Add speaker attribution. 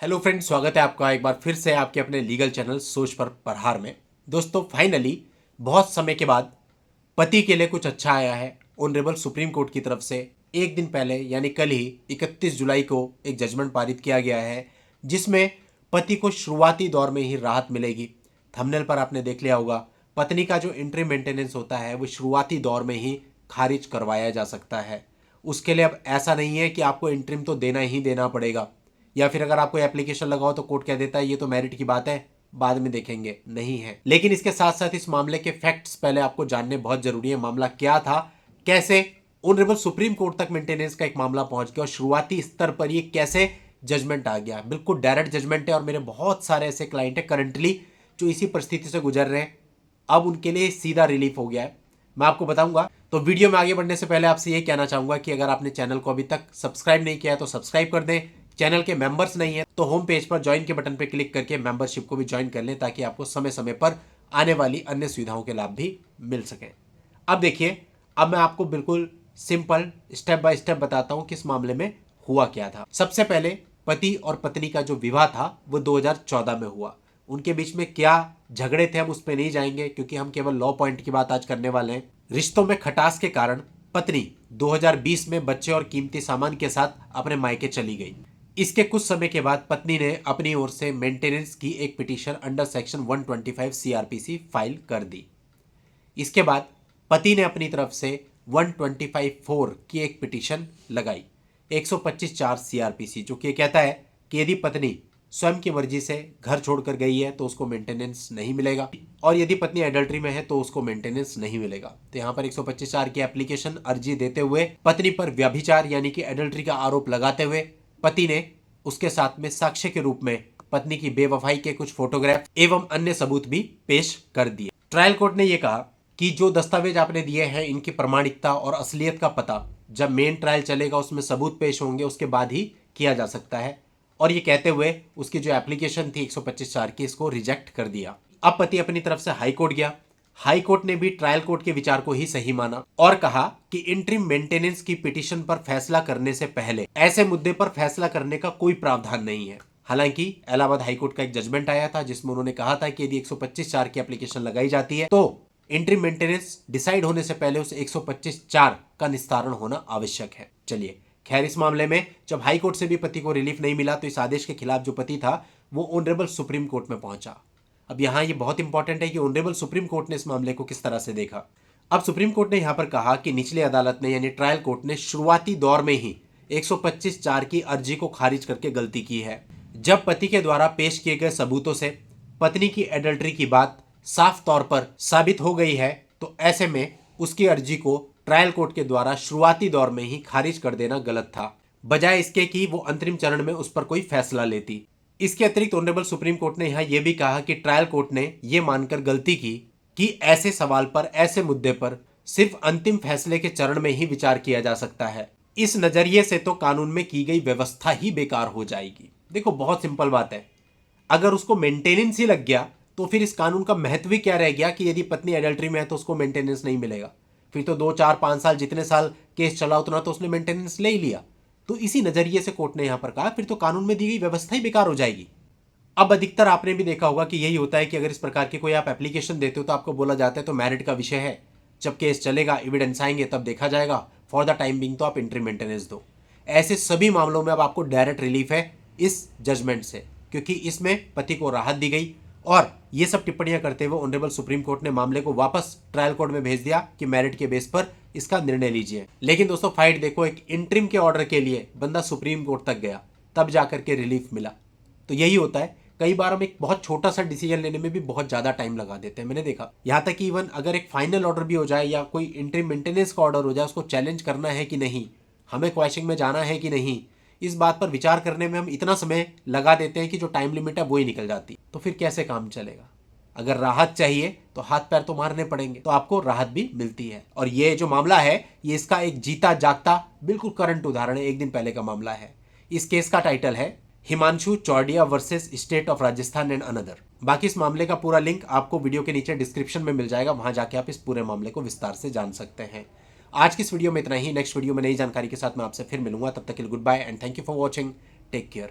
Speaker 1: Hello friends, स्वागत है आपका एक बार फिर से आपके अपने लीगल चैनल सोच पर प्रहार में। दोस्तों, फाइनली बहुत समय के बाद पति के लिए कुछ अच्छा आया है। ऑनरेबल सुप्रीम कोर्ट की तरफ से एक दिन पहले यानी कल ही 31 जुलाई को एक जजमेंट पारित किया गया है, जिसमें पति को शुरुआती दौर में ही राहत मिलेगी। थंबनेल पर आपने देख लिया होगा, पत्नी का जो इंट्रीम मेंटेनेंस होता है वो शुरुआती दौर में ही खारिज करवाया जा सकता है। उसके लिए अब ऐसा नहीं है कि आपको इंट्रीम तो देना ही देना पड़ेगा, या फिर अगर आप कोई एप्लीकेशन लगाओ तो कोर्ट कह देता है ये तो मेरिट की बात है, बाद में देखेंगे। नहीं है। लेकिन इसके साथ साथ इस मामले के फैक्ट्स पहले आपको जानने बहुत जरूरी है। मामला क्या था, कैसे ऑनरेबल सुप्रीम कोर्ट तक मेंटेनेंस का एक मामला पहुंच गया और शुरुआती स्तर पर ये कैसे जजमेंट आ गया। बिल्कुल डायरेक्ट जजमेंट है और मेरे बहुत सारे ऐसे क्लाइंट है करंटली जो इसी परिस्थिति से गुजर रहे हैं। अब उनके लिए सीधा रिलीफ हो गया है, मैं आपको बताऊंगा। तो वीडियो में आगे बढ़ने से पहले आपसे ये कहना चाहूंगा कि अगर आपने चैनल को अभी तक सब्सक्राइब नहीं किया है तो सब्सक्राइब कर दें। चैनल के मेंबर्स नहीं है तो होम पेज पर ज्वाइन के बटन पर क्लिक करके मेंबरशिप को भी ज्वाइन कर लें, ताकि आपको समय समय पर आने वाली अन्य सुविधाओं के लाभ भी मिल सके। अब देखिए, अब मैं आपको बिल्कुल सिंपल स्टेप बाय स्टेप बताता हूं किस मामले में हुआ क्या था। सबसे पहले पति और पत्नी का जो विवाह था वो 2014 में हुआ। उनके बीच में क्या झगड़े थे हम उस पर नहीं जाएंगे, क्योंकि हम केवल लॉ पॉइंट की बात आज करने वाले हैं। रिश्तों में खटास के कारण पत्नी 2020 में बच्चे और कीमती सामान के साथ अपने मायके चली गई। इसके कुछ समय के बाद पत्नी ने अपनी ओर से मेंटेनेंस की एक petition under section 125 CrPC file कर दी। इसके बाद पति ने अपनी तरफ से 125(4) की एक पिटीशन लगाई 125(4) सीआरपीसी, जो कि कहता है कि यदि पत्नी स्वयं की मर्जी से घर छोड़कर गई है तो उसको मेंटेनेंस नहीं मिलेगा, और यदि पत्नी एडल्ट्री में है तो उसको मेंटेनेंस नहीं मिलेगा। तो यहाँ पर 125(4) की एप्लीकेशन अर्जी देते हुए पत्नी पर व्यभिचार यानी कि एडल्ट्री का आरोप लगाते हुए पति ने उसके साथ में साक्ष्य के रूप में पत्नी की बेवफाई के कुछ फोटोग्राफ एवं अन्य सबूत भी पेश कर दिए। ट्रायल कोर्ट ने यह कहा कि जो दस्तावेज आपने दिए हैं इनकी प्रामाणिकता और असलियत का पता जब मेन ट्रायल चलेगा उसमें सबूत पेश होंगे उसके बाद ही किया जा सकता है। और ये कहते हुए उसकी जो एप्लीकेशन थी 125(4) की, इसको रिजेक्ट कर दिया। अब पति अपनी तरफ से हाई कोर्ट गया। हाई कोर्ट ने भी ट्रायल कोर्ट के विचार को ही सही माना और कहा कि इंटरिम मेंटेनेंस की पिटीशन पर फैसला करने से पहले ऐसे मुद्दे पर फैसला करने का कोई प्रावधान नहीं है। हालांकि इलाहाबाद हाईकोर्ट का एक जजमेंट आया था जिसमें उन्होंने कहा था कि यदि 125(4) की एप्लीकेशन लगाई जाती है तो इंटरिम मेंटेनेंस डिसाइड होने से पहले उस 125(4) का निस्तारण होना आवश्यक है। चलिए, खैर इस मामले में जब हाई कोर्ट से भी पति को रिलीफ नहीं मिला तो इस आदेश के खिलाफ जो पति था वो ऑनरेबल सुप्रीम कोर्ट में पहुंचा। अब यहाँ ये बहुत इंपॉर्टेंट है कि ऑनरेबल सुप्रीम कोर्ट ने इस मामले को किस तरह से देखा। अब सुप्रीम कोर्ट ने यहाँ पर कहा कि निचली अदालत ने यानी ट्रायल कोर्ट ने शुरुआती दौर में ही 125(4) की अर्जी को खारिज करके गलती की है। जब पति के द्वारा पेश किए गए सबूतों से पत्नी की एडल्ट्री की बात साफ तौर पर साबित हो गई है तो ऐसे में उसकी अर्जी को ट्रायल कोर्ट के द्वारा शुरुआती दौर में ही खारिज कर देना गलत था, बजाय इसके कि वो अंतरिम चरण में उस पर कोई फैसला लेती। इसके अतिरिक्त ऑनरेबल सुप्रीम कोर्ट ने यहाँ यह भी कहा कि ट्रायल कोर्ट ने यह मानकर गलती की कि ऐसे सवाल पर, ऐसे मुद्दे पर सिर्फ अंतिम फैसले के चरण में ही विचार किया जा सकता है। इस नजरिए से तो कानून में की गई व्यवस्था ही बेकार हो जाएगी। देखो, बहुत सिंपल बात है, अगर उसको मेंटेनेंस ही लग गया तो फिर इस कानून का महत्व ही क्या रह गया कि यदि पत्नी एडल्ट्री में है तो उसको मेंटेनेंस नहीं मिलेगा। फिर तो 2, 4, 5 साल जितने साल केस चला उतना तो उसने मेंटेनेंस ले ही लिया। तो इसी नजरिए से कोर्ट ने यहां पर कहा फिर तो कानून में दी गई व्यवस्था ही बेकार हो जाएगी। अब अधिकतर आपने भी देखा होगा कि यही होता है कि अगर इस प्रकार की कोई आप एप्लीकेशन देते हो तो आपको बोला जाता है तो मेरिट का विषय है, जब केस चलेगा एविडेंस आएंगे तब देखा जाएगा, फॉर द टाइम बिंग तो आप इंट्रीम मेंटेनेंस दो। ऐसे सभी मामलों में अब आपको डायरेक्ट रिलीफ है इस जजमेंट से, क्योंकि इसमें पति को राहत दी गई। और ये सब टिप्पणियां करते हुए ऑनरेबल सुप्रीम कोर्ट ने मामले को वापस ट्रायल कोर्ट में भेज दिया कि मेरिट के बेस पर इसका निर्णय लीजिए। लेकिन दोस्तों, फाइट देखो, एक इंट्रीम के ऑर्डर के लिए बंदा सुप्रीम कोर्ट तक गया तब जाकर के रिलीफ मिला। तो यही होता है, कई बार हम एक बहुत छोटा सा डिसीजन लेने में भी बहुत ज्यादा टाइम लगा देते हैं। मैंने देखा यहाँ तक कि इवन अगर एक फाइनल ऑर्डर भी हो जाए या कोई इंट्रीम मेंटेनेंस का ऑर्डर हो जाए, उसको चैलेंज करना है कि नहीं, हमें क्वैशिंग में जाना है कि नहीं, इस बात पर विचार करने में हम इतना समय लगा देते हैं कि जो टाइम लिमिट है वो ही निकल जाती। तो फिर कैसे काम चलेगा। अगर राहत चाहिए तो हाथ पैर तो मारने पड़ेंगे, तो आपको राहत भी मिलती है। और ये जो मामला है ये इसका एक जीता जागता बिल्कुल करंट उदाहरण है, एक दिन पहले का मामला है। इस केस का टाइटल है Himanshu Chordia versus State of Rajasthan and another. बाकी इस मामले का पूरा लिंक आपको वीडियो के नीचे डिस्क्रिप्शन में मिल जाएगा, वहां जाके आप इस पूरे मामले को विस्तार से जान सकते हैं। आज की इस वीडियो में इतना ही। नेक्स्ट वीडियो में नई जानकारी के साथ मैं आपसे फिर मिलूंगा। तब तक के लिए good bye and thank you for watching. Take care.